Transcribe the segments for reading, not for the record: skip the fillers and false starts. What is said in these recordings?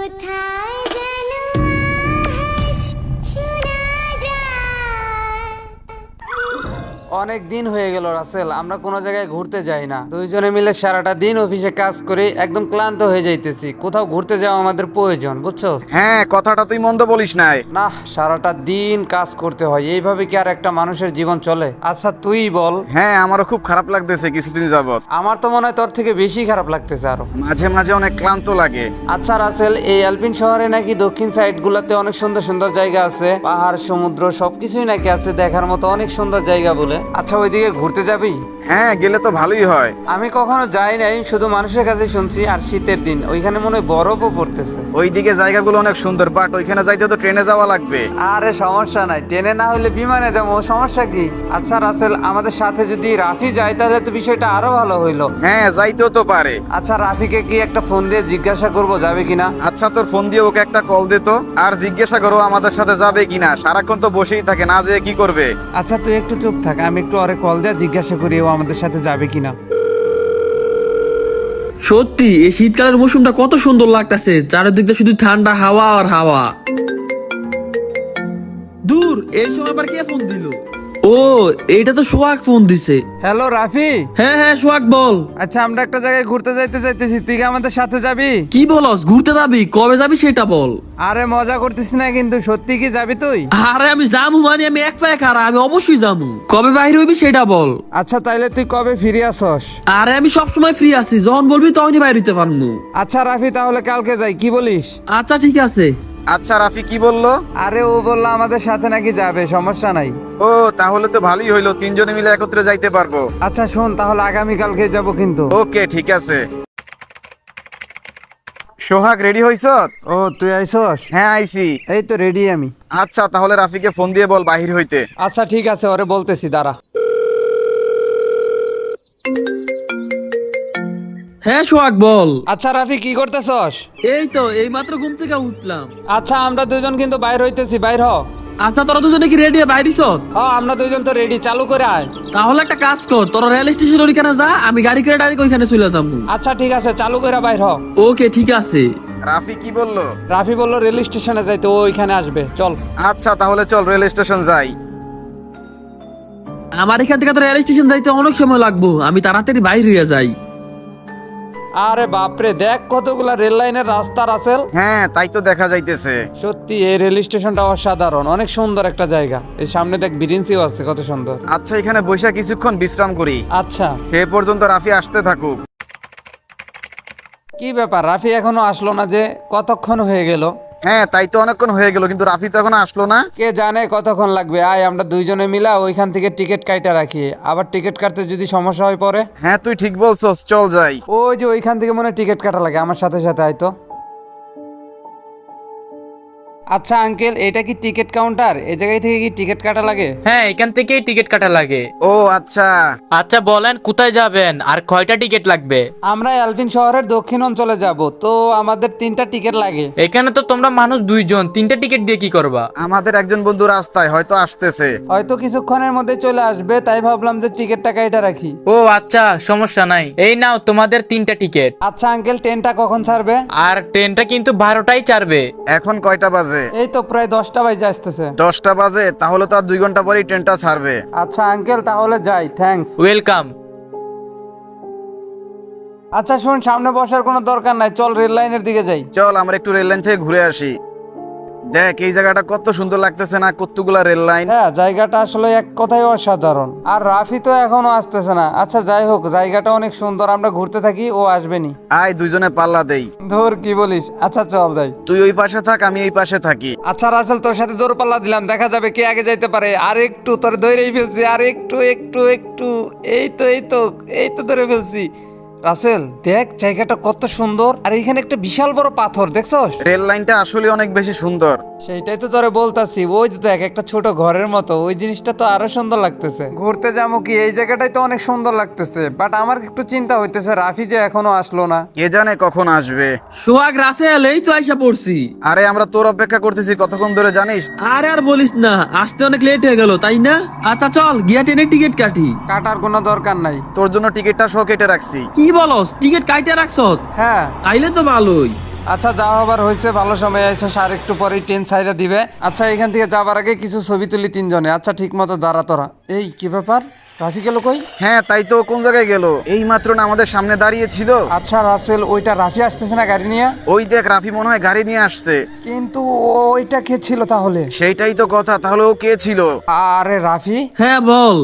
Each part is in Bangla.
কোথায় যেন আওয়াজ শোনা যায়। অনেক দিন হয়ে গেল রাসেল, আমরা কোনো জায়গায় ঘুরতে যাই না। দুইজনে মিলে সারাটা দিন অফিসে কাজ করে একদম ক্লান্ত হয়ে যাইতেছি। কোথাও ঘুরতে যাওয়া আমাদের প্রয়োজন, বুঝছো? হ্যাঁ, কথাটা তুই মন্দ বলিস নাই। না, সারাটা দিন কাজ করতে হয়, এইভাবে কি আর একটা মানুষের জীবন চলে? আচ্ছা তুই বল। হ্যাঁ, আমারও খুব খারাপ লাগতেছে কিছুদিন যাবত। আমার তো মনে হয় তোর থেকে বেশি খারাপ লাগতেছে আরো। মাঝে মাঝে অনেক ক্লান্ত লাগে। আচ্ছা রাসেল, এই আলপিন শহরে নাকি দক্ষিণ সাইড গুলাতে অনেক সুন্দর সুন্দর জায়গা আছে, পাহাড় সমুদ্র সবকিছুই নাকি আছে দেখার মতো, অনেক সুন্দর জায়গা বলে। আচ্ছা ওইদিকে ঘুরতে যাবি? হ্যাঁ, গেলে তো ভালোই হয়। আমি কখনো যাই নাই, শুধু মানুষের কাছে শুনছি। আর শীতের দিন ওইখানে মনে হয় বরফও পড়তেছে। ওইদিকে জায়গাগুলো অনেক সুন্দর, বাট ওইখানে যাইতে তো ট্রেনে যাওয়া লাগবে। আরে সমস্যা নাই, ট্রেনে না হলে বিমানে যাবো, সমস্যা কি? আচ্ছা রাসেল, আমাদের সাথে যদি রাফি যায় তাহলে তো বিষয়টা আরো ভালো হইলো। হ্যাঁ, যাইতেও তো পারে। আচ্ছা রাফিকে কি একটা ফোন দিয়ে জিজ্ঞাসা করবো যাবে কিনা? আচ্ছা, তোর ফোন দিয়ে ওকে একটা কল দে তো, আর জিজ্ঞাসা করো আমাদের সাথে যাবে কিনা। সারাক্ষণ তো বসেই থাকে, না যেয়ে কি করবে। আচ্ছা তুই একটু চুপ থাক, আমি একটু ওরে কল দিয়ে জিজ্ঞাসা করি ও আমাদের সাথে যাবে কিনা। সত্যি এই শীতকালের মৌসুমটা কত সুন্দর লাগতেছে, চারিদিকে শুধু ঠান্ডা হাওয়া আর হাওয়া। দূর, এই সময় আবার কে ফোন দিল? ও, এইটা তো সোহাগ ফোন দিছে। হ্যালো রাফি। হ্যাঁ হ্যাঁ, সোহাগ বল। আচ্ছা আমরা একটা জায়গায় ঘুরতে যাইতেছি, তুই কি আমাদের সাথে যাবি? কি বলস, ঘুরতে যাবি? কবে যাবি সেটা বল। আরে মজা করতেছি না কিন্তু, সত্যি কি যাবি তুই? আরে আমি যামু মানে আমি এক পায়ে খাড়া, আমি অবশ্যই যামু। কবে বাইরে হইবি সেটা বল। আচ্ছা তাইলে তুই কবে ফিরে আসস? আরে আমি সব সময় ফ্রি আছি, যখন বলবি তখনই বাইরে হইতে পারবো। আচ্ছা রাফি, তাহলে কালকে যাই, কি বলিস? আচ্ছা ঠিক আছে। আচ্ছা, রাফি কি বললো? আরে ও বললো আমাদের সাথে নাকি যাবে, সমস্যা নাই। ও, তাহলে তো ভালোই হইলো, তিনজনে মিলে একত্রে যাইতে পারবো। আচ্ছা শোন, তাহলে আগামী কালকে যাব কিন্তু। ওকে, ঠিক আছে। সোহাগ, রেডি হইছ? ও তুই আইছস? হ্যাঁ, আইছি। এই তো রেডি আমি। আচ্ছা, তাহলে রাফিকে ফোন দিয়ে বল বাহির হইতে। আচ্ছা ঠিক আছে, ওরে বলতেছি, দাঁড়া। হ্যাঁ সোহাগ বল। আচ্ছা রাফি কি করতেছস? এই তো এই মাত্র ঘুম থেকে উঠলাম। আচ্ছা আমরা দুজন কিন্তু বাইর হইতেছি, বাইর হ। আচ্ছা তোরা দুজনে কি রেডি বাইরিস? হ্যাঁ আমরা দুজন তো রেডি, চালু করে আয়। তাহলে একটা কাজ কর, তোরা রেল স্টেশন ওইখানে যা, আমি গাড়ি করে ডাইরেক্ট ওইখানে চলে যাবো। আচ্ছা ঠিক আছে, চালু করে বাইর হ। ওকে ঠিক আছে। রাফি কি বললো? রাফি বললো রেল স্টেশনে যাইতে, ও ওইখানে আসবে, চল। আচ্ছা, তাহলে চল রেল স্টেশন যাই। আমার এখান থেকে তো রেল স্টেশন যাইতে অনেক সময় লাগবো, আমি তাড়াতাড়ি বাইর হইয়া যাই। আরে বাপরে, দেখ কতগুলা রেল লাইনের রাস্তা রাসেল। হ্যাঁ, তাই তো দেখা যাইতেছে। সত্যি এই রেল স্টেশনটা অসাধারণ, অনেক সুন্দর একটা জায়গা। এই সামনে দেখ বিরিঞ্চিও আছে, কত সুন্দর। আচ্ছা, এখানে বৈশা কিছুক্ষণ বিশ্রাম করি। আচ্ছা সে পর্যন্ত রাফি আসতে থাকুক। কি ব্যাপার, রাফি এখনো আসলো না যে? কতক্ষণ হয়ে গেল? হ্যাঁ, তাই তো অনেকক্ষণ হয়ে গেল, কিন্তু রাফি তো এখনো আসলো না। কে জানে কতক্ষণ লাগবে। আয় আমরা দুইজনে মিলা ওইখান থেকে টিকিট কাইটা রাখি, আবার টিকিট কাটতে যদি সমস্যা হয় পরে। হ্যাঁ, তুই ঠিক বলছস, চল যাই। ওই যে ওইখান থেকে মনে হয় টিকিট কাটা লাগে, আমার সাথে সাথে আয় তো। আচ্ছা আঙ্কেল, এটা কি টিকিট কাউন্টার? এই জায়গায় থেকে কি টিকিট কাটা লাগে? হ্যাঁ, এখান থেকেই টিকিট কাটা লাগে। ও আচ্ছা। আচ্ছা বলেন কোথায় যাবেন আর কয়টা টিকিট লাগবে? আমরা আলপিন শহরের দক্ষিণ অঞ্চলে যাব, তো আমাদের 3টা টিকিট লাগে। এখানে তো তোমরা মানুষ 2 জন, 3টা টিকিট দিয়ে কি করবা? আমাদের একজন বন্ধু রাস্তায় হয়তো আসতেছে। হয়তো কিছুক্ষণের মধ্যে চলে আসবে, তাই ভাবলাম যে টিকিটটা কাইটা রাখি। ও আচ্ছা, সমস্যা নাই, এই নাও তোমাদের 3টা টিকিট। আচ্ছা আঙ্কেল, ট্রেনটা কখন ছাড়বে? আর ট্রেনটা কিন্তু 12টায় ছাড়বে। এখন কয়টা বাজে? এই তো প্রায় 10টা বাজে আসতেছে। 10টা বাজে, তাহলে তো আর 2 ঘন্টা পরেই ট্রেনটা ছাড়বে। আচ্ছা আঙ্কেল, তাহলে যাই, থ্যাঙ্কস। ওয়েলকাম। আচ্ছা শুন, সামনে বসার কোনো দরকার নাই, চল রেল লাইনের দিকে যাই। চল আমরা একটু রেল লাইন থেকে ঘুরে আসি। দেখ এই জায়গাটা কত সুন্দর লাগতেছে না, কতগুলা রেল লাইন। হ্যাঁ জায়গাটা আসলে এক কথায় অসাধারণ। আর রাফি তো এখনো আসতেছে না। আচ্ছা যাই হোক, জায়গাটা অনেক সুন্দর, আমরা ঘুরতে থাকি, ও আসবেনি। আয় দুইজনে পাল্লা দেই। ধর কি বলিস? আচ্ছা চল যাই। তুই ওই পাশে থাক, আমি এই পাশে থাকি। আচ্ছা রাসেল, তোর সাথে দৌড় পাল্লা দিলাম, দেখা যাবে কে আগে যাইতে পারে। আর একটু, তোর ধরেই ফেলছি, আর একটু একটু একটু, এই তো এই তো এই তো ধরে ফেলছি। রাসেল দেখ জায়গাটা কত সুন্দর, আর এখানে একটা বিশাল বড় পাথর দেখছস? রেল লাইনটা আসলে অনেক বেশি সুন্দর। সেইটাই তো তোরে বলতাছি, ওই তো দেখ একটা ছোট ঘরের মতো, ওই জিনিসটা তো আরো সুন্দর লাগতেছে। ঘুরতে যাবো কি, এই জায়গাটাই তো অনেক সুন্দর লাগতেছে, বাট আমার একটু চিন্তা হইতেছে রাফি যে এখনো আসলো না। কে জানে কখন আসবে। সোহাগ, রাসেল, এই তো আইসা পড়ছি। আরে আমরা তোর অপেক্ষা করতেছি কতক্ষণ ধরে জানিস। আরে আর বলিস না, আসতে অনেক লেট হয়ে গেল তাই না? আচ্ছা চল গিয়া ট্রেনের টিকিট কাটি। কাটার কোনো দরকার নাই। তোর জন্য টিকিটটা সহ কেটে রাখছি। কি বলস, টিকিট কাইটে রাখছ? হ্যাঁ। তাইলে তো ভালোই। আচ্ছা যা হবার হয়েছে, ভালো সময় এসে আর একটু পরেই ট্রেন ছাইরা দিবে। আচ্ছা এখান থেকে যাবার আগে কিছু ছবি তুলি তিনজনে। আচ্ছা ঠিক মতো দাঁড়া তোরা। এই কি ব্যাপার, রাফি গেল কই? হ্যাঁ তাই তো, কোন জায়গায় গেল? এই মাত্র না আমাদের সামনে দাঁড়িয়ে ছিল। আচ্ছা রাসেল, ওইটা রাফি আসতেছে না গাড়ি নিয়ে? ওই দেখ, রাফি মনে হয় গাড়ি নিয়ে আসছে। কিন্তু ওইটা কে ছিল তাহলে? সেইটাই তো কথা, তাহলে ও কে ছিল? আরে রাফি, হ্যাঁ বল।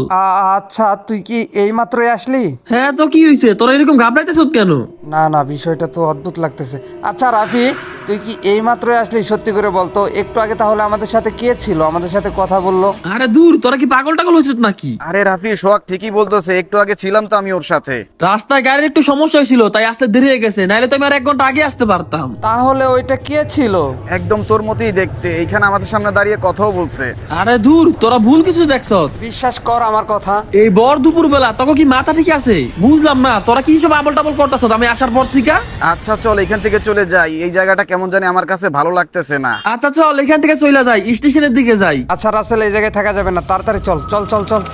আচ্ছা তুই কি এই মাত্রই আসলি? হ্যাঁ তো কি হয়েছে, তোরা এরকম ঘাবড়াইতেছ কেন? না না, বিষয়টা তো অদ্ভুত লাগতেছে। আচ্ছা রাফি, তুই কি এই মাত্রই আসলি? সত্যি করে বলতো, একটু আগে তাহলে আমাদের সাথে কে ছিল, আমাদের সাথে কথা বললো? আরে দূর, তোরা কি পাগল টাগল হয়েছিস নাকি? আরে রাফি, সোহাগ ঠিকই বলতেছে, একটু আগে ছিলাম তো আমি ওর সাথে। রাস্তায় গাড়ির একটু সমস্যা হয়েছিল, তাই আসতে দেরি হয়ে গেছে, নাইলে তো আমি আর 1 ঘন্টা আগে আসতে পারতাম। তাহলে ওইটা কে ছিল? একদম তোর মতোই দেখতে, এইখানে আমাদের সামনে দাঁড়িয়ে কথাও বলছে। আরে দূর, তোরা ভুল কিছু দেখছ। বিশ্বাস কর আমার কথা। এই বর দুপুর বেলা তোকে কি মাথা ঠিক আছে? বুঝলাম না তোরা কি সব আবল টাবল করতেছ আমি আসার পর থেকে। আচ্ছা চল এখান থেকে চলে যাই, এই জায়গাটা কেমন জানি আমার কাছে ভালো লাগতেছে না। আচ্ছা চল এখান থেকে চলে যাই, স্টেশনের দিকে যাই। আচ্ছা রাসেল, এই জায়গায় থাকা যাবে না, তাড়াতাড়ি চল চল চল চল।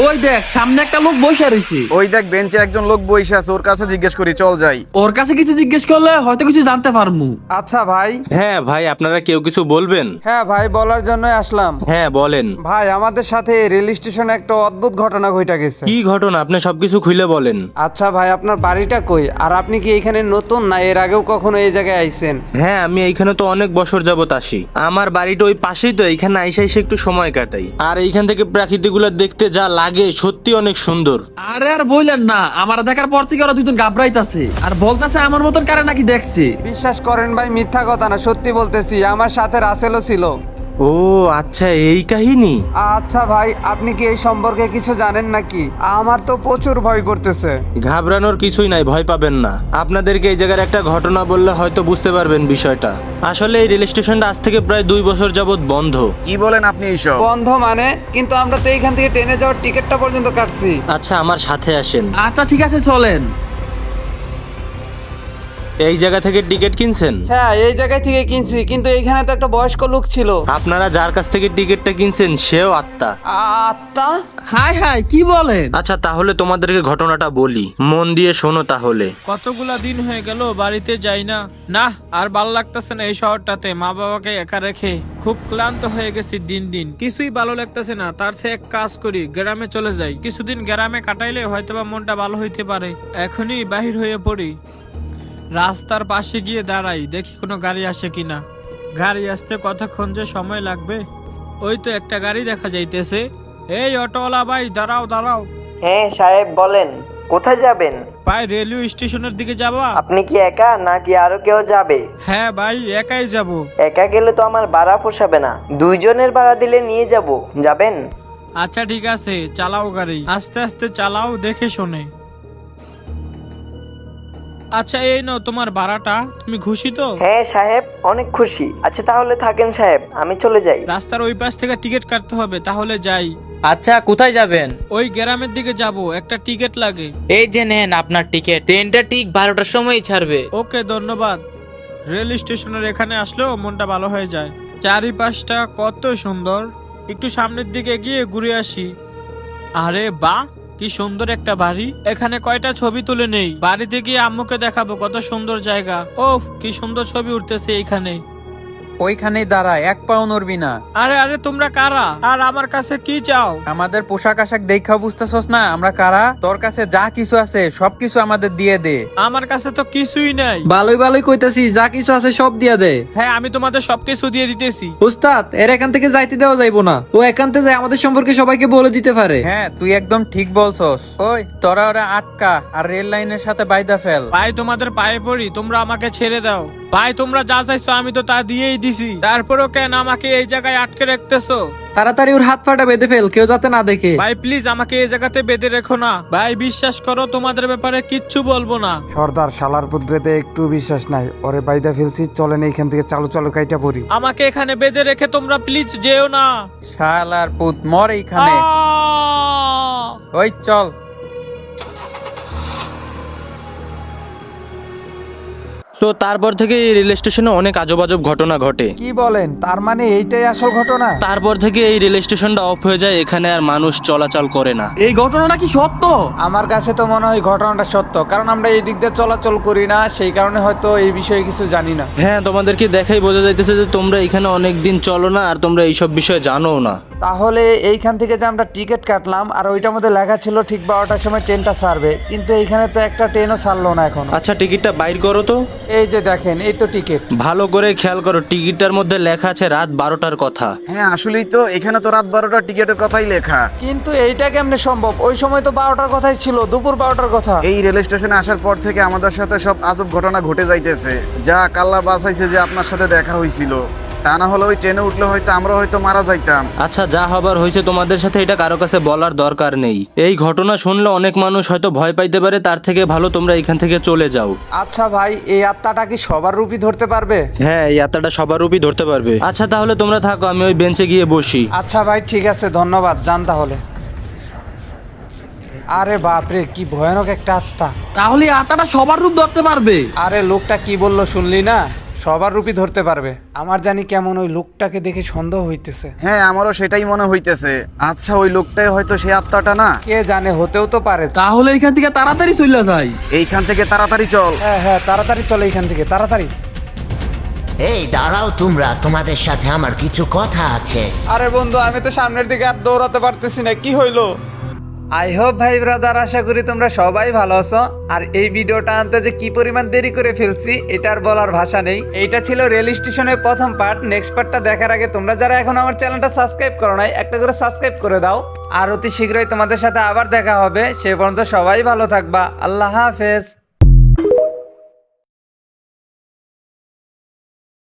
ওই দেখ সামনে একটা লোক বসে রয়েছে। ওই দেখ বেঞ্চে একজন লোক বসে আছে, ওর কাছে জিজ্ঞেস করি, চল যাই। ওর কাছে কিছু জিজ্ঞেস করলে হয়তো কিছু জানতে পারমু। আচ্ছা ভাই। হ্যাঁ ভাই, আপনারা কেউ কিছু বলবেন? হ্যাঁ ভাই, বলার জন্যই আসলাম। হ্যাঁ বলেন। ভাই আমাদের সাথে রেল স্টেশনে একটা অদ্ভুত ঘটনা ঘটে গেছে। কি ঘটনা? আপনি সবকিছু খুলে বলেন। আচ্ছা ভাই, আপনার বাড়িটা কই, আর আপনি কি এখানে নতুন না এর আগেও কখনো এই জায়গায় আইছেন? হ্যাঁ, আমি এইখানে তো অনেক বছর যাবত আসি। আমার বাড়িটা ওই পাশেই, তো এইখানে আইসা এসে একটু সময় কাটাই। আর এইখান থেকে প্রাকৃতিকগুলো দেখতে যা লাগে সত্যি অনেক সুন্দর। আরে আর বললেন না, আমার দেখার পর থেকে ওরা দুজন ঘাবড়াইতাছে আর বলতাছে আমার মতন কারে নাকি দেখছে। বিশ্বাস করেন ভাই, মিথ্যা কথা না, সত্যি বলতেছি, আমার সাথে রাসেলও ছিল। ও আচ্ছা, এই কাহিনী। আচ্ছা ভাই, আপনি কি এই সম্পর্কে কিছু জানেন নাকি? আমার তো প্রচুর ভয় করতেছে। ঘাবড়ানোর কিছুই নাই, ভয় পাবেন না। আপনাদেরকে এই জায়গার একটা ঘটনা বললে হয়তো বুঝতে পারবেন বিষয়টা। আসলে এই রেল স্টেশনটা আজ থেকে প্রায় 2 বছর যাবত বন্ধ। কি বলেন আপনি এইসব? বন্ধ মানে? কিন্তু আমরা তো এইখান থেকে ট্রেনে যাওয়ার টিকিটটা পর্যন্ত কাটছি। আচ্ছা আমার সাথে আসেন। আচ্ছা ঠিক আছে চলেন। এই জায়গা থেকে টিকিট কিনছেন? হ্যাঁ এই জায়গায় থেকে কিনছি, কিন্তু এইখানে তো একটা বয়স্ক লোক ছিল। আপনারা যার কাছ থেকে টিকিটটা কিনছেন সেও আত্মা। আত্মা? হাই হাই, কি বলেন? আচ্ছা তাহলে তোমাদেরকে ঘটনাটা বলি, মন দিয়ে শোনো তাহলে। কতগুলা দিন হয়ে গেল বাড়িতে যাই না। না আর ভাল লাগতেছে না এই শহরটাতে, মা বাবাকে একা রেখে খুব ক্লান্ত হয়ে গেছি দিন দিন, কিছুই ভালো লাগতেছে না। তার থেকে এক কাজ করি, গ্রামে চলে যাই, কিছুদিন গ্রামে কাটাইলে হয়তোবা মনটা ভালো হইতে পারে। এখনই বাহির হয়ে পড়ি, রাস্তার পাশে গিয়ে দাঁড়াই, দেখি কোনো গাড়ি আসে কিনা। গাড়ি আসতে কতক্ষণ যে সময় লাগবে। ওই তো একটা গাড়ি দেখা যাইতেছে। এই অটোওয়ালা ভাই, দাঁড়াও দাঁড়াও। হ্যাঁ সাহেব বলেন, কোথায় যাবেন? ভাই রেলওয়ে স্টেশনের দিকে যাবা? আপনি কি একা নাকি আরো কেউ যাবে? হ্যাঁ ভাই, একাই যাব। একা গেলে তো আমার ভাড়া পোষাবে না, 2 জনের ভাড়া দিলে নিয়ে যাব, যাবেন? আচ্ছা ঠিক আছে, চালাও গাড়ি, আস্তে আস্তে চালাও, দেখে শুনে। আচ্ছা এই নাও তোমার ভাড়াটা, তুমি খুশি তো? হ্যাঁ সাহেব, অনেক খুশি। আচ্ছা তাহলে থাকেন সাহেব, আমি চলে যাই। রাস্তার ওই পাশ থেকে টিকিট কাটতে হবে, তাহলে যাই। আচ্ছা কোথায় যাবেন? ওই গ্রামের দিকে যাব, একটা টিকিট লাগে। এই যে নেন আপনার টিকিট, ট্রেনটা ঠিক 12টার সময় ছাড়বে। ওকে ধন্যবাদ। রেল স্টেশনের এখানে আসলেও মনটা ভালো হয়ে যায়, চারিপাশটা কত সুন্দর। একটু সামনের দিকে গিয়ে ঘুরে আসি। আরে বাহ, কি সুন্দর একটা বাড়ি। এখানে কয়টা ছবি তুলে নেই, বাড়িতে গিয়ে আম্মুকে দেখাবো কত সুন্দর জায়গা। ওফ কি সুন্দর ছবি উঠতেছে এইখানে। ওইখানেই দাঁড়া, এক পাও নড়বি না। আরে আরে তোমরা কারা আর আমার কাছে কি চাও? আমাদের পোশাক আশাক দেখা বুঝতেছস না আমরা কারা? তোর কাছে যা কিছু আছে সবকিছু আমাদের দিয়ে দে। আমার কাছে তো কিছুই নাই। ভালোই ভালোই কইতাছি, যা কিছু আছে সব দিয়া দে। হ্যাঁ আমি তোমাদের সবকিছু দিয়ে দিতেছি। উস্তাদ, এর এখান থেকে যাইতে দেওয়া যাইবো না, ও একান্তে যায় আমাদের সম্পর্কে সবাইকে বলে দিতে পারে। হ্যাঁ তুই একদম ঠিক বলছস। ওই তোরা ওরা আটকা আর রেল লাইনের সাথে বাইদা ফেল। ভাই তোমাদের পায়ে পড়ি, তোমরা আমাকে ছেড়ে দাও। ভাই তোমরা যা চাইছো আমি তো তা দিয়েই দিছি, তারপরও কেন আমাকে এই জায়গায় আটকে রাখতেছো? তাড়াতাড়ি ওর হাত পাটা বেঁধে ফেল, কেউ যাতে না দেখে। ভাই প্লিজ আমাকে এই জায়গাতে বেঁধে রেখো না। ভাই বিশ্বাস করো, তোমাদের ব্যাপারে কিচ্ছু বলবো না। সর্দার শালার পুত্রেতে একটু বিশ্বাস নাই, ওরে বাইদা ফেলছি, চলেন এইখান থেকে চালু চালু কাইটা পড়ি। আমাকে এখানে বেঁধে রেখে তোমরা প্লিজ যেও না। শালার পুত, মর এইখানে। আহ! ওই চল। তো তারপর থেকে এই রেল স্টেশনে অনেক আজব আজব ঘটনা ঘটে। কি বলেন, তার মানে এইটাই আসল ঘটনা? তারপর থেকে এই রেল স্টেশনটা অফ হয়ে যায়, এখানে আর মানুষ চলাচল করে না। এই ঘটনাটা কি সত্য? আমার কাছে তো মনে হয় ঘটনাটা সত্য, কারণ আমরা এই দিক দিয়ে চলাচল করি না, সেই কারণে হয়তো এই বিষয়ে কিছু জানি না। হ্যাঁ, তোমাদেরকে দেখাই বোঝা যাইতেছে যে তোমরা এখানে অনেক দিন চলো না, আর তোমরা এইসব বিষয়ে জানো না। তাহলে এইখান থেকে যে আমরা টিকিট কাটলাম আর ওইটার মধ্যে লেখা ছিল ঠিক 12টার সময় ট্রেনটা ছাড়বে, কিন্তু এইখানে তো একটা ট্রেনও ছাড়লো না এখন। আচ্ছা, টিকিটটা বাইর করো তো। এই যে দেখেন, এই তো টিকিট। ভালো করে খেয়াল করো, টিকিটটার মধ্যে লেখা আছে রাত 12টার কথা। হ্যাঁ আসলেই তো, এখানে তো রাত 12টার টিকিটের কথাই লেখা। কিন্তু এইটা কেমনে সম্ভব? ওই সময় তো 12টার কথাই ছিল, দুপুর 12টার কথা। এই রেল স্টেশনে আসার পর থেকে আমাদের সাথে সব আজব ঘটনা ঘটে যাইতেছে। যা কাল্লা বাঁচাইছে যে আপনার সাথে দেখা হয়েছিল, তা না হলে ওই ট্রেনে উঠলে হয়তো আমরা হয়তো মারা যাইতাম। আচ্ছা, যা হবার হয়েছে তোমাদের সাথে এটা কারো কাছে বলার দরকার নেই। এই ঘটনা শুনলে অনেক মানুষ হয়তো ভয় পাইতে পারে, তার থেকে ভালো তোমরা এখান থেকে চলে যাও। আচ্ছা ভাই, এই আত্মাটা কি সবার রূপই ধরতে পারবে? হ্যাঁ, এই যাত্রাটা সবার রূপই ধরতে পারবে। আচ্ছা, তাহলে তোমরা থাকো, আমি ওই বেঞ্চে গিয়ে বসি। আচ্ছা ভাই, ঠিক আছে, ধন্যবাদ, যান তাহলে। আরে বাপরে, কি ভয়ানক একটা আত্মা! তাহলে এই আত্মাটা সবার রূপ ধরতে পারবে? আরে লোকটা কি বললো শুনলি না? সবার রূপই ধরতে পারবে। আমার জানি কেমন ওই লোকটাকে দেখে সন্দেহ হইতেছে। হ্যাঁ আমারও সেটাই মনে হইতেছে। আচ্ছা, ওই লোকটাই হয়তো সেই আত্মাটা না? কে জানে, হতেও তো পারে। তাহলে এখান থেকে তাড়াতাড়ি চলে যাই। এইখান থেকে তাড়াতাড়ি চল। হ্যাঁ হ্যাঁ, তাড়াতাড়ি চলে এখান থেকে, তাড়াতাড়ি। এই দাঁড়াও তোমরা, তোমাদের সাথে আমার কিছু কথা আছে। আরে বন্ধু, আমি তো সামনের দিকে আর দৌড়াতে পারতেছি না, কি হইলো? আই হোপ ভাই ব্রাদার, আশা করি তোমরা সবাই ভালো আছো। আর এই ভিডিওটা আনতে যে কি পরিমাণ দেরি করে ফেলছি এটার বলার ভাষা নেই। এইটা ছিল রেল স্টেশনের প্রথম পার্ট। নেক্সট পার্টটা দেখার আগে তোমরা যারা এখন আমার চ্যানেলটা সাবস্ক্রাইব করো নাই, একটা করে সাবস্ক্রাইব করে দাও। আর অতি শীঘ্রই তোমাদের সাথে আবার দেখা হবে। সে পর্যন্ত সবাই ভালো থাকবা। আল্লাহ হাফেজ।